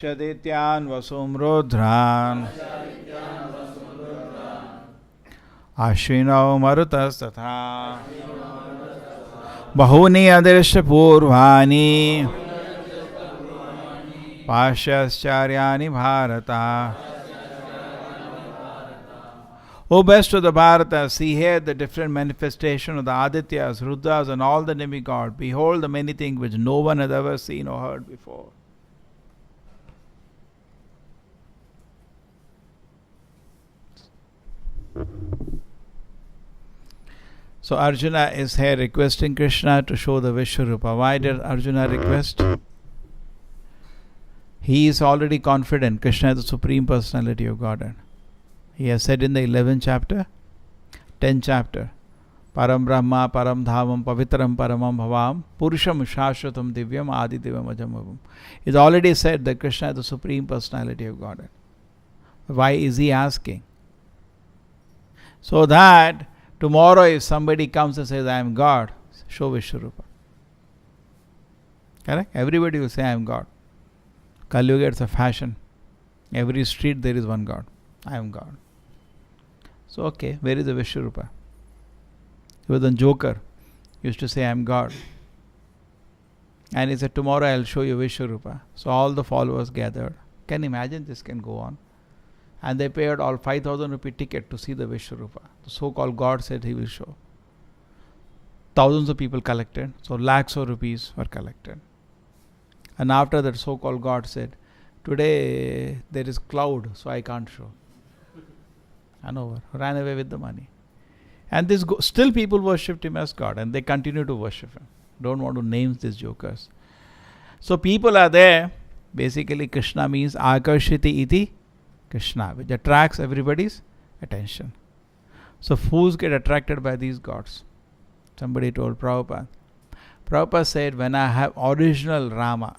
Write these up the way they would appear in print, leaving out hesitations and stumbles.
Chadityan vasum rudran Ashwinau marutas tatha Bahuni adrisha purvani Pashascharya Bharata. O best of the Bharata, see here the different manifestation of the Adityas, Rudras and all the demigods. Behold the many things which no one has ever seen or heard before. So Arjuna is here requesting Krishna to show the Vishwarupa. Why did Arjuna request? He is already confident Krishna is the Supreme Personality of Godhead. He has said in the 11th chapter, 10th chapter, Param Brahma, Param Dhavam, Pavitram Paramam Bhavam, Purusham Shashvatam Divyam Adi Divam Ajamabham. He's already said that Krishna is the Supreme Personality of Godhead. Why is he asking? So that tomorrow if somebody comes and says, I am God, show Vishwarupa. Correct? Everybody will say, I am God. Kali Yuga, it's a fashion. Every street there is one God. I am God. So okay, where is the Vishwarupa? He was a joker. He used to say, I am God. And he said, tomorrow I will show you Vishwarupa. So all the followers gathered. Can you imagine this can go on? And they paid all 5,000 rupee ticket to see the Vishwarupa. The so-called God said he will show. Thousands of people collected. So lakhs of rupees were collected. And after that so-called God said, today there is cloud, so I can't show. And over. Ran away with the money. And this still people worshipped him as God and they continue to worship him. Don't want to name these jokers. So people are there. Basically Krishna means Akarshiti iti Krishna, which attracts everybody's attention. So fools get attracted by these gods. Somebody told Prabhupada. Prabhupada said, when I have original Rama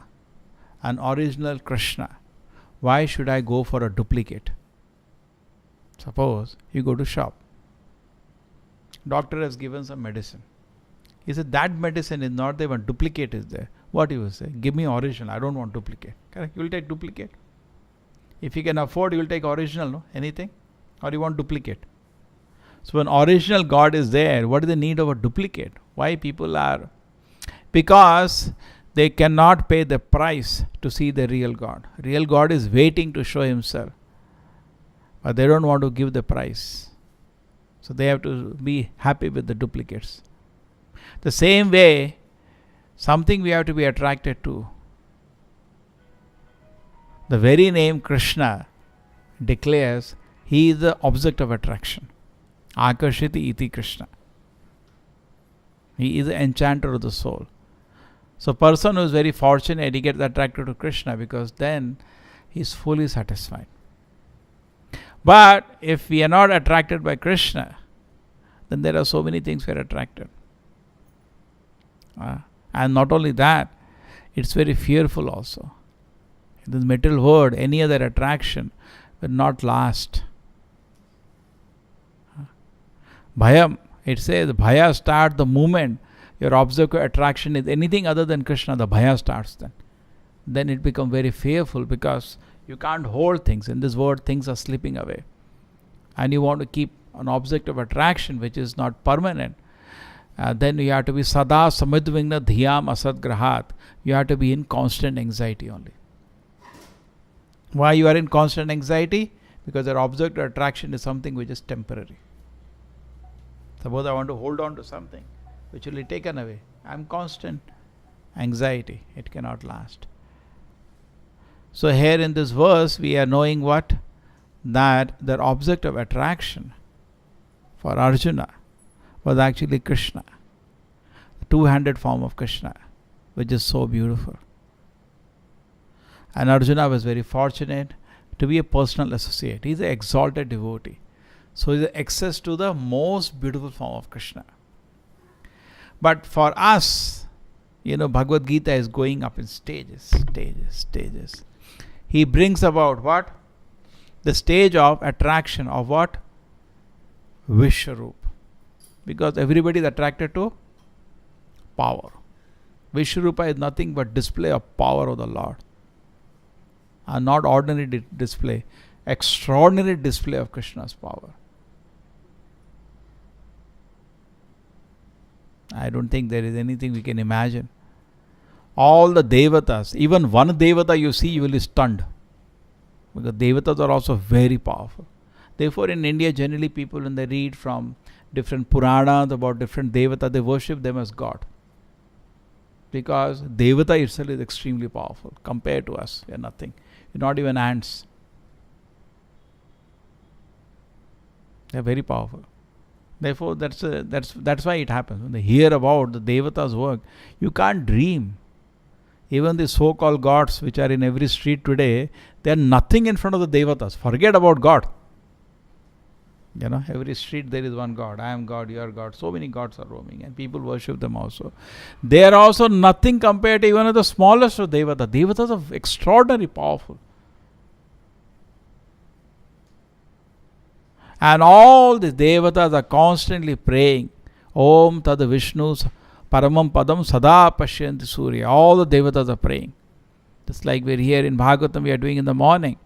and original Krishna, why should I go for a duplicate? Suppose you go to shop. Doctor has given some medicine. He said, that medicine is not there, but duplicate is there. What you will say? Give me original, I don't want duplicate. Correct? You will take duplicate. If you can afford, you will take original, no? Anything? Or you want duplicate? So when original God is there, what is the need of a duplicate? Why people are? Because they cannot pay the price to see the real God. Real God is waiting to show himself. But they don't want to give the price. So they have to be happy with the duplicates. The same way, something we have to be attracted to. The very name Krishna declares he is the object of attraction. Akarshiti iti Krishna. He is the enchanter of the soul. So person who is very fortunate, he gets attracted to Krishna because then he is fully satisfied. But if we are not attracted by Krishna, then there are so many things we are attracted. And not only that, it's very fearful also. In this material world, any other attraction will not last. Bhayam, it says, Bhaya starts the moment your object of attraction is anything other than Krishna, the Bhaya starts then. Then it becomes very fearful because you can't hold things. In this world, things are slipping away. And you want to keep an object of attraction which is not permanent. Then you have to be sada samidvigna dhyam asadgrahat. You have to be in constant anxiety only. Why you are in constant anxiety? Because your object of attraction is something which is temporary. Suppose I want to hold on to something which will be taken away. I am constant anxiety. It cannot last. So here in this verse we are knowing what? That their object of attraction for Arjuna was actually Krishna. The two-handed form of Krishna, which is so beautiful. And Arjuna was very fortunate to be a personal associate. He is an exalted devotee. So he has access to the most beautiful form of Krishna. But for us, Bhagavad Gita is going up in stages. He brings about what? The stage of attraction of what? Vishwarup. Because everybody is attracted to power. Vishwarupa is nothing but display of power of the Lord. Not ordinary display, extraordinary display of Krishna's power. I don't think there is anything we can imagine. All the devatas, even one devata you see, you will be stunned. Because devatas are also very powerful. Therefore, in India, generally people, when they read from different Puranas about different devatas, they worship them as God. Because devata itself is extremely powerful. Compared to us, we are nothing. We're not even ants. They are very powerful. Therefore, that's why it happens. When they hear about the devatas' work, you can't dream. Even the so-called gods which are in every street today, they are nothing in front of the devatas. Forget about God. Every street there is one God. I am God, you are God. So many gods are roaming and people worship them also. They are also nothing compared to even the smallest of devatas. Devatas are extraordinarily powerful. And all the devatas are constantly praying. Om Tad Vishnu Paramam Padam Sada Pashyanti Surya. All the devatas are praying. Just like we're here in Bhagavatam, we are doing in the morning.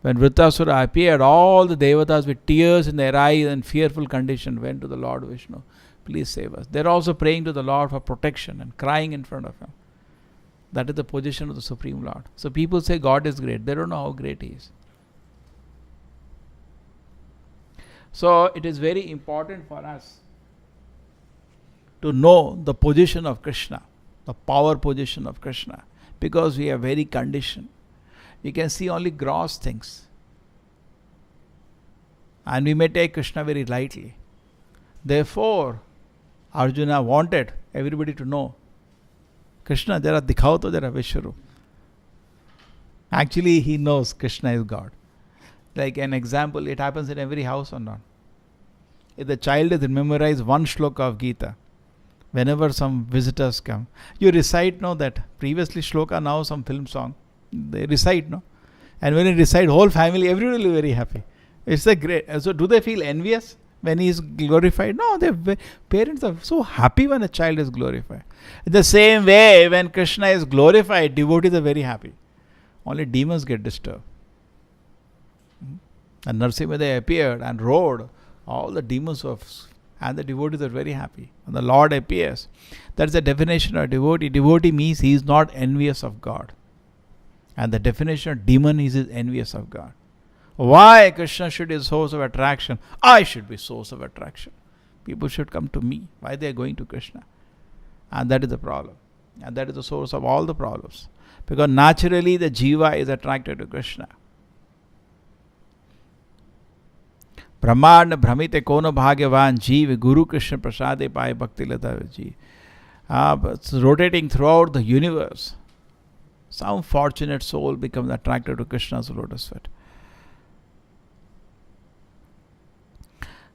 When Vritasura appeared, all the devatas with tears in their eyes and fearful condition went to the Lord Vishnu. Please save us. They're also praying to the Lord for protection and crying in front of him. That is the position of the Supreme Lord. So people say God is great. They don't know how great he is. So it is very important for us to know the position of Krishna, the power position of Krishna, because we are very conditioned. We can see only gross things. And we may take Krishna very lightly. Therefore, Arjuna wanted everybody to know, Krishna, jara dikhao to jara Vishwarup. Actually, he knows Krishna is God. Like an example, it happens in every house or not. If the child has memorized one shloka of Gita, whenever some visitors come, you recite, that previously shloka, now some film song. They recite, and when they recite, whole family, everybody will be very happy. It's a great. So, do they feel envious when he is glorified? No, parents are so happy when a child is glorified. In the same way, when Krishna is glorified, devotees are very happy. Only demons get disturbed. And Narsimha appeared and rode. All the demons and the devotees are very happy. When the Lord appears, that's the definition of devotee. Devotee means he is not envious of God. And the definition of demon is envious of God. Why Krishna should be a source of attraction? I should be source of attraction. People should come to me. Why they are going to Krishna? And that is the problem. And that is the source of all the problems. Because naturally the jiva is attracted to Krishna. Brahmand Brahmite Kono Bhagyavan Jeev Guru Krishna Prasade Pai Bhakti Lata Ji. Rotating throughout the universe. Some fortunate soul becomes attracted to Krishna's lotus feet.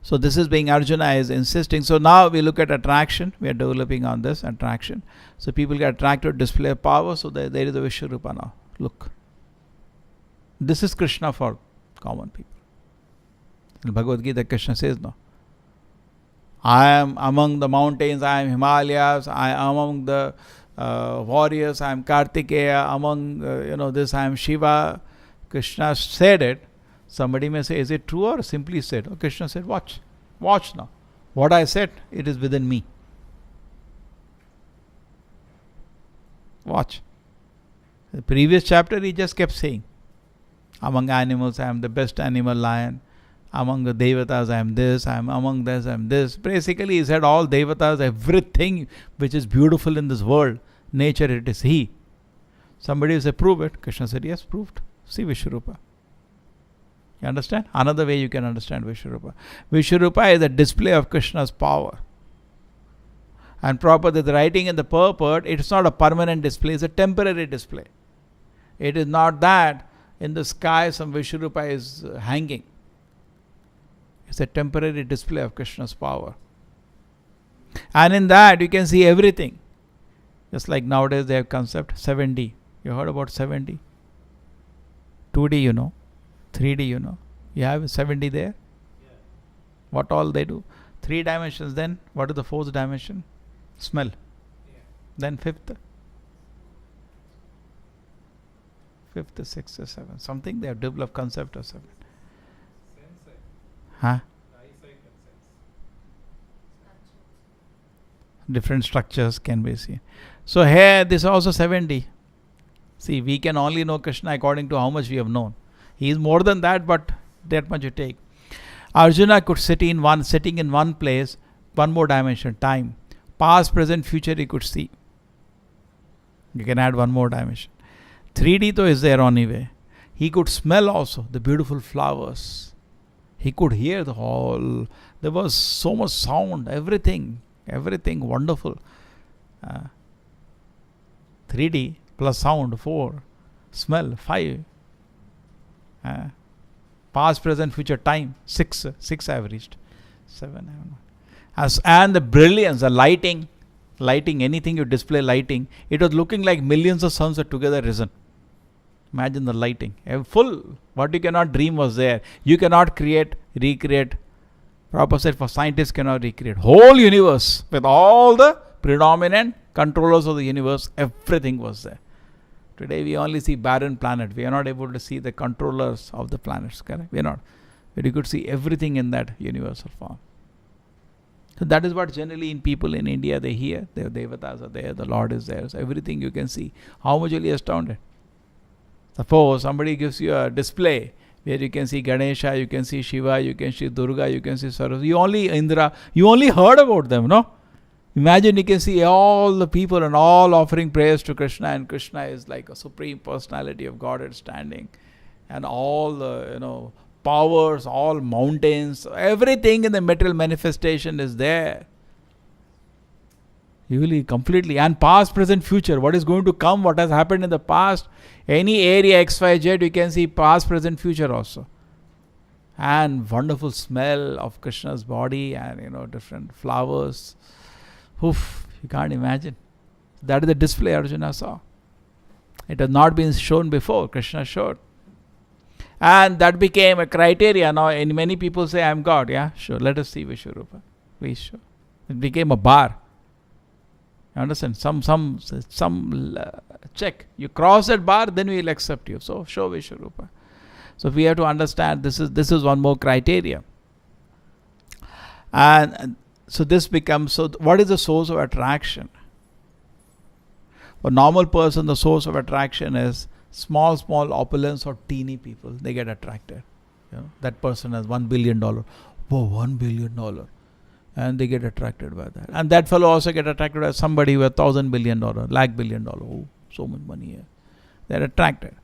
So this is being Arjuna is insisting. So now we look at attraction. We are developing on this attraction. So people get attracted to display of power. So there is a Vishwarupa now. Look. This is Krishna for common people. In Bhagavad Gita, Krishna says, no. I am among the mountains, I am Himalayas, I am among the warriors, I am Kartikeya, among, this I am Shiva. Krishna said it. Somebody may say, is it true or simply said? Oh, Krishna said, watch now. What I said, it is within me. Watch. The previous chapter, he just kept saying, among animals, I am the best animal lion. Among the devatas, I am this. I am among this, I am this. Basically, he said all devatas, everything which is beautiful in this world, nature, it is he. Somebody will say, prove it. Krishna said, yes, proved. See Vishwarupa. You understand? Another way you can understand Vishwarupa. Vishwarupa is a display of Krishna's power. And Prabhupada is writing in the purport, it's not a permanent display, it's a temporary display. It is not that in the sky some Vishwarupa is hanging. It's a temporary display of Krishna's power. And in that you can see everything. Just like nowadays they have concept 7D. You heard about 7D? 2D 3D You have 7D there? Yeah. What all they do? 3 dimensions, then what is the 4th dimension? Smell. Yeah. Then 5th. fifth, sixth, seventh. Something they have developed concept of seven. Huh? Different structures can be seen. So here this is also 70. See, we can only know Krishna according to how much we have known. He is more than that, but that much you take. Arjuna could sitting in one place, one more dimension, time. Past, present, future he could see. You can add one more dimension. 3D though is there anyway. He could smell also the beautiful flowers. He could hear the whole. There was so much sound, everything wonderful. 3D plus sound 4, smell 5. Past, present, future, time 6 I have reached. 7 and the brilliance, the lighting, anything you display lighting, it was looking like millions of suns are together risen. Imagine the lighting, full. What you cannot dream was there. You cannot recreate. Proper said, for scientists cannot recreate whole universe with all the predominant controllers of the universe. Everything was there. Today we only see barren planet. We are not able to see the controllers of the planets. Correct? We are not. But you could see everything in that universal form. So that is what generally in people in India they hear. The devatas are there. The Lord is there. So everything you can see. How much will you astounded? Suppose somebody gives you a display where you can see Ganesha, you can see Shiva, you can see Durga, you can see Saraswati, you only Indra, you only heard about them, no? Imagine you can see all the people and all offering prayers to Krishna, and Krishna is like a supreme personality of Godhead standing, and all the powers, all mountains, everything in the material manifestation is there. You will completely, and past, present, future, what is going to come, what has happened in the past, any area XYZ, you can see past, present, future also. And wonderful smell of Krishna's body and different flowers. Oof, you can't imagine. That is the display Arjuna saw. It has not been shown before, Krishna showed. And that became a criteria. Now, many people say, I am God. Yeah, sure. Let us see Vishwarupa. Please show. It became a bar. You understand? Some check. You cross that bar, then we will accept you. So, show Vishwarupa. So, we have to understand this is one more criteria. And so, this becomes, so what is the source of attraction? For normal person, the source of attraction is small opulence or teeny people. They get attracted. That person has $1 billion. Whoa, $1 billion. And they get attracted by that. And that fellow also get attracted by somebody with $1,000 billion, lakh billion dollar. Oh, so much money here. They are attracted.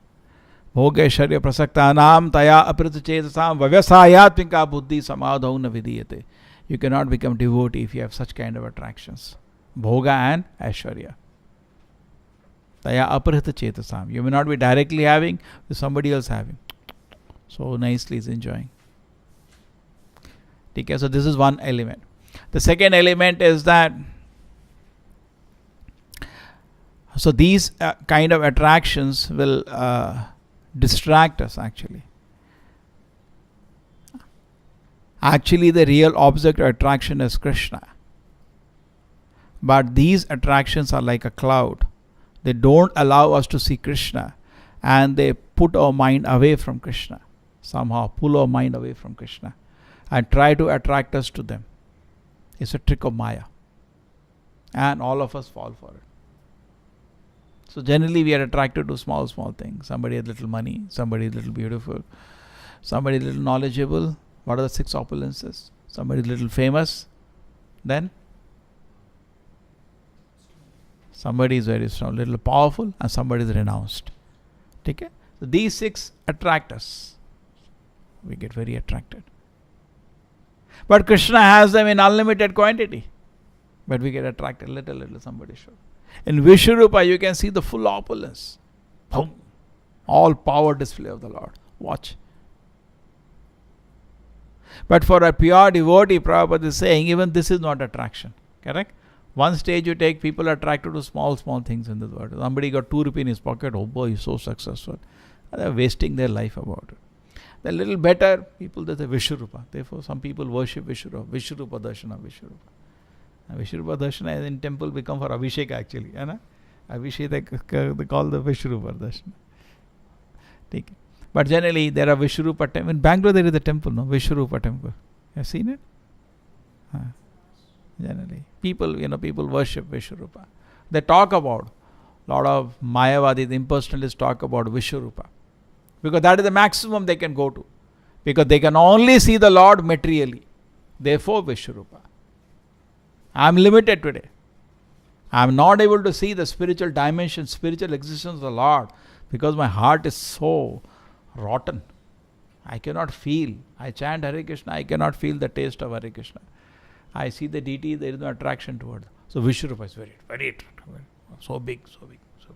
Bhogesharya prasaktanam taya apritachesasam vavyasayatmika buddhi samadhau na vidiyate. You cannot become devotee if you have such kind of attractions. Bhoga and Aishwarya. Taya aparita chetasam. You may not be directly having, somebody else having. So nicely is enjoying. Okay, so this is one element. The second element is that, so these kind of attractions will distract us actually. Actually, the real object of attraction is Krishna. But these attractions are like a cloud. They don't allow us to see Krishna, and they put our mind away from Krishna. Somehow pull our mind away from Krishna and try to attract us to them. It's a trick of Maya. And all of us fall for it. So generally we are attracted to small things. Somebody has little money, somebody is little beautiful, somebody is little knowledgeable. What are the 6 opulences? Somebody is little famous. Then somebody is very strong, little powerful, and somebody is renounced. Okay? So these 6 attract us. We get very attracted. But Krishna has them in unlimited quantity. But we get attracted little, somebody should. In Vishwarupa, you can see the full opulence. Boom. All power display of the Lord. Watch. But for a pure devotee, Prabhupada is saying, even this is not attraction. Correct? One stage you take, people are attracted to small things in this world. Somebody got 2 rupees in his pocket. Oh boy, he's so successful. And they're wasting their life about it. The little better people, there's a Vishwarupa. Therefore, some people worship Vishwarupa. Vishwarupa Darshana, Vishwarupa. And Vishwarupa Darshana in temple become for Abhishek actually. Abhishek they call the Vishwarupa Darshana. But generally, there are Vishwarupa temple. In Bangalore, there is a temple, no? Vishwarupa temple. You have seen it? Generally, people worship Vishwarupa. They talk about, a lot of Mayavadis, impersonalists talk about Vishwarupa. Because that is the maximum they can go to. Because they can only see the Lord materially. Therefore, Vishwarupa. I am limited today. I am not able to see the spiritual dimension, spiritual existence of the Lord. Because my heart is so rotten. I cannot feel. I chant Hare Krishna, I cannot feel the taste of Hare Krishna. I see the deity, there is no attraction toward. So Vishwarupa is very, very attractive. So big, so big, so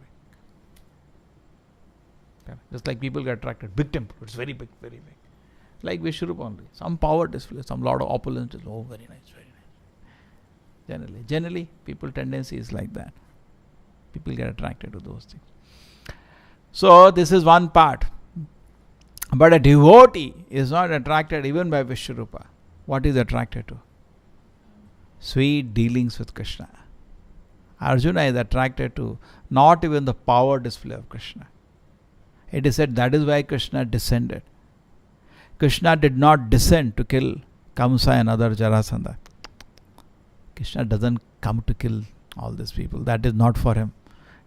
big. Just like people get attracted. Big temple, it's very big, very big. Like Vishwarupa only. Some power display, some lot of opulence. Oh, very nice, very nice. Generally, people tendency is like that. People get attracted to those things. So this is one part. But a devotee is not attracted even by Vishwarupa. What is attracted to? Sweet dealings with Krishna. Arjuna is attracted to not even the power display of Krishna. It is said that is why Krishna descended. Krishna did not descend to kill Kamsa and other Jarasandha. Krishna doesn't come to kill all these people. That is not for him.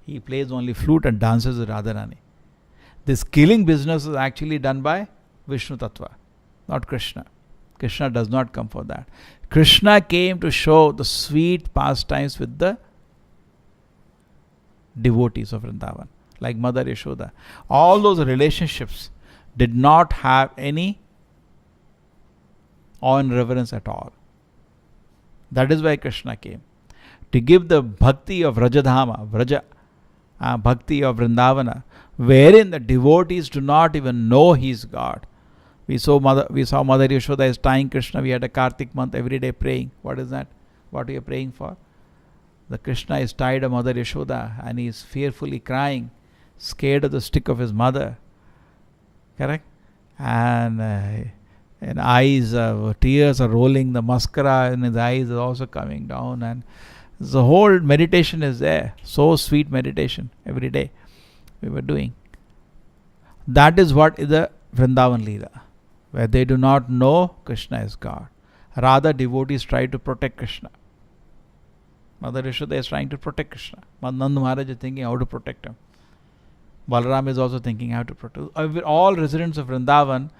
He plays only flute and dances with Radharani. This killing business is actually done by Vishnu Tattva, not Krishna. Krishna does not come for that. Krishna came to show the sweet pastimes with the devotees of Vrindavan, like Mother Yashoda. All those relationships did not have any awe and reverence at all. That is why Krishna came. To give the bhakti of Rajadhama, bhakti of Vrindavana, wherein the devotees do not even know he is God. We saw Mother Yashoda is tying Krishna. We had a Kartik month every day praying. What is that? What are you praying for? The Krishna is tied to Mother Yashoda and he is fearfully crying, scared of the stick of his mother. Correct? And eyes, tears are rolling. The mascara in his eyes is also coming down. And the whole meditation is there. So sweet meditation every day we were doing. That is what is the Vrindavan Leela, where they do not know Krishna is God. Rather, devotees try to protect Krishna. Mother Yashoda is trying to protect Krishna. Nanda Maharaj is thinking how to protect him. Balaram is also thinking how to protect. All residents of Vrindavan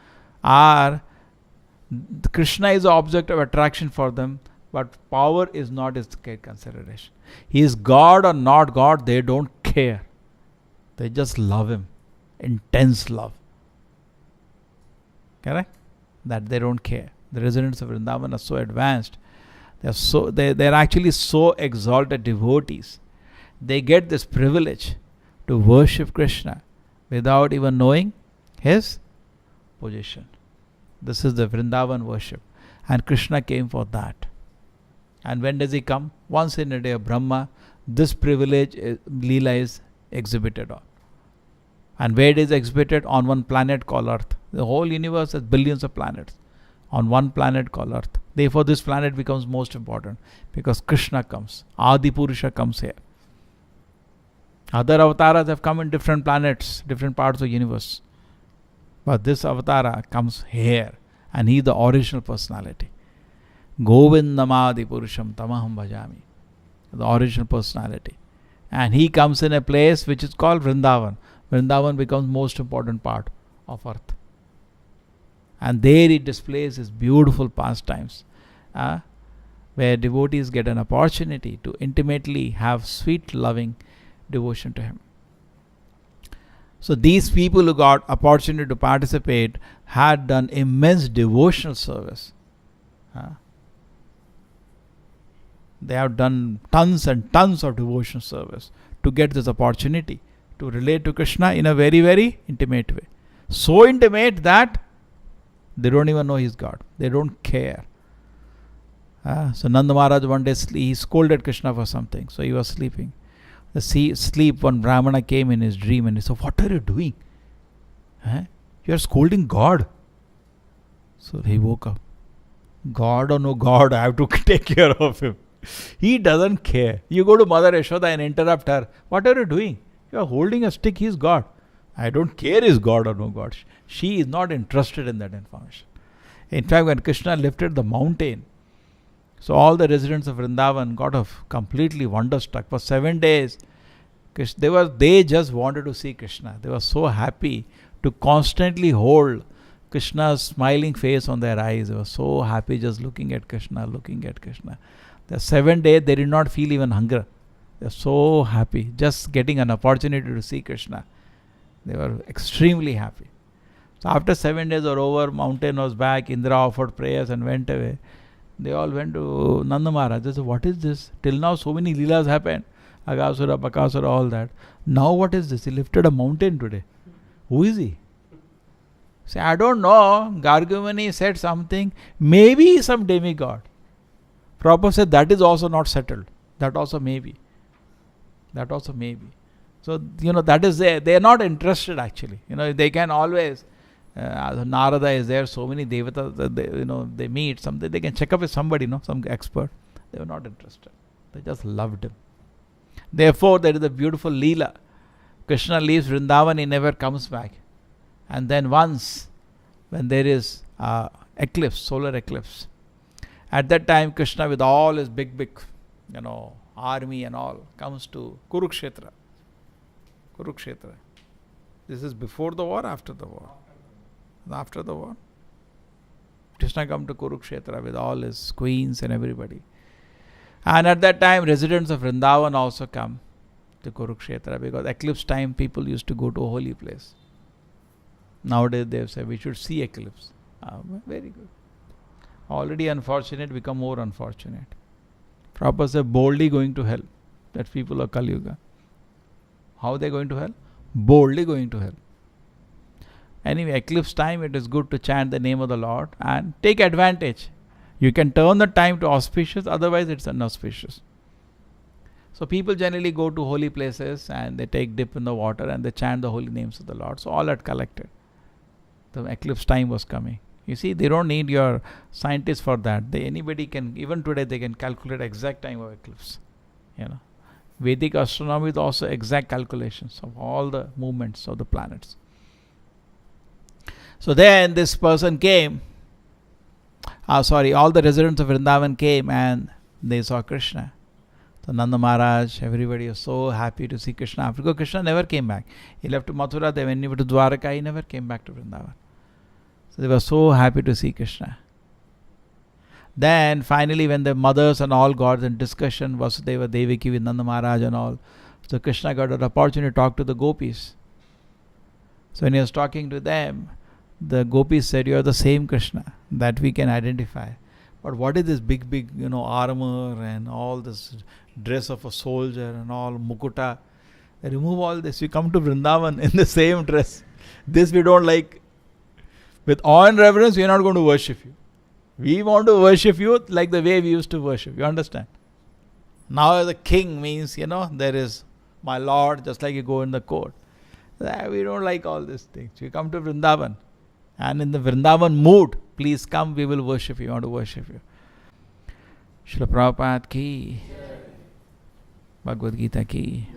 are, Krishna is the object of attraction for them, but power is not his consideration. He is God or not God, they don't care. They just love him. Intense love. Correct? That they don't care. The residents of Vrindavan are so advanced. They're actually so exalted devotees. They get this privilege to worship Krishna without even knowing his position. This is the Vrindavan worship. And Krishna came for that. And when does he come? Once in a day of Brahma, this privilege, Leela is exhibited on. And where it is exhibited? On one planet called Earth. The whole universe has billions of planets. On one planet called Earth. Therefore, this planet becomes most important because Krishna comes. Adi Purusha comes here. Other avatars have come in different planets, different parts of the universe. But this avatar comes here and he is the original personality. Govindamadi Purusham Tamaham Bhajami. The original personality. And he comes in a place which is called Vrindavan. Vrindavan becomes most important part of earth. And there he displays his beautiful pastimes, where devotees get an opportunity to intimately have sweet loving devotion to him. So these people who got opportunity to participate had done immense devotional service. They have done tons and tons of devotional service to get this opportunity to relate to Krishna in a very, very intimate way. So intimate that they don't even know he is God. They don't care. So Nanda Maharaj one day he scolded Krishna for something. So he was sleeping. Sleep, one Brahmana came in his dream and he said, "What are you doing? You are scolding God." So he woke up. God or no God, I have to take care of him. He doesn't care. You go to Mother Yashoda and interrupt her. What are you doing? You are holding a stick, he is God. I don't care is God or no God. She is not interested in that information. In fact, when Krishna lifted the mountain, so all the residents of Vrindavan got completely wonderstruck. For 7 days, they just wanted to see Krishna. They were so happy to constantly hold Krishna's smiling face on their eyes. They were so happy just looking at Krishna, looking at Krishna. The 7 days, they did not feel even hunger. They were so happy just getting an opportunity to see Krishna. They were extremely happy. So after 7 days were over, mountain was back, Indra offered prayers and went away. They all went to Nanda Maharaj. They said, what is this? Till now so many leelas happened. Agasura, Bakasura, all that. Now what is this? He lifted a mountain today. Who is he? Say, I don't know. Gargumani said something. Maybe some demigod. Prabhupada said that is also not settled. That also maybe. That also maybe. So, that is there. They are not interested actually. They can always, Narada is there, so many devatas, they meet, something, they can check up with somebody, some expert. They were not interested. They just loved him. Therefore, there is a beautiful Leela. Krishna leaves Vrindavan, he never comes back. And then once, when there is eclipse, solar eclipse, at that time Krishna with all his big, army and all, comes to Kurukshetra. Kurukshetra. This is before the war, after the war? After the war. Krishna come to Kurukshetra with all his queens and everybody. And at that time, residents of Vrindavan also come to Kurukshetra, because eclipse time people used to go to a holy place. Nowadays they have said we should see eclipse. Very good. Already unfortunate, become more unfortunate. Prabhupada said boldly going to hell. That people of Kali Yuga. How they going to hell? Boldly going to hell. Anyway, eclipse time, it is good to chant the name of the Lord and take advantage. You can turn the time to auspicious, otherwise it's inauspicious. So people generally go to holy places and they take dip in the water and they chant the holy names of the Lord. So all had collected. The eclipse time was coming. You see, they don't need your scientists for that. Anybody can, even today they can calculate exact time of eclipse. Vedic astronomy is also exact calculations of all the movements of the planets. So then this person came, all the residents of Vrindavan came and they saw Krishna. So Nanda Maharaj, everybody was so happy to see Krishna. Because Krishna never came back. He left to Mathura, then when he went to Dwaraka, he never came back to Vrindavan. So they were so happy to see Krishna. Then finally when the mothers and all got in discussion, Vasudeva, Devaki with Nanda Maharaj and all, so Krishna got an opportunity to talk to the gopis. So when he was talking to them, the gopis said, you are the same Krishna that we can identify. But what is this big, armor and all this dress of a soldier and all mukuta? Remove all this. We come to Vrindavan in the same dress. This we don't like. With awe and reverence, we are not going to worship you. We want to worship you like the way we used to worship. You understand? Now the king means, there is my lord, just like you go in the court. We don't like all these things. We come to Vrindavan. And in the Vrindavan mood, please come, we will worship you. We want to worship you. Srila Prabhupada ki, Bhagavad Gita ki.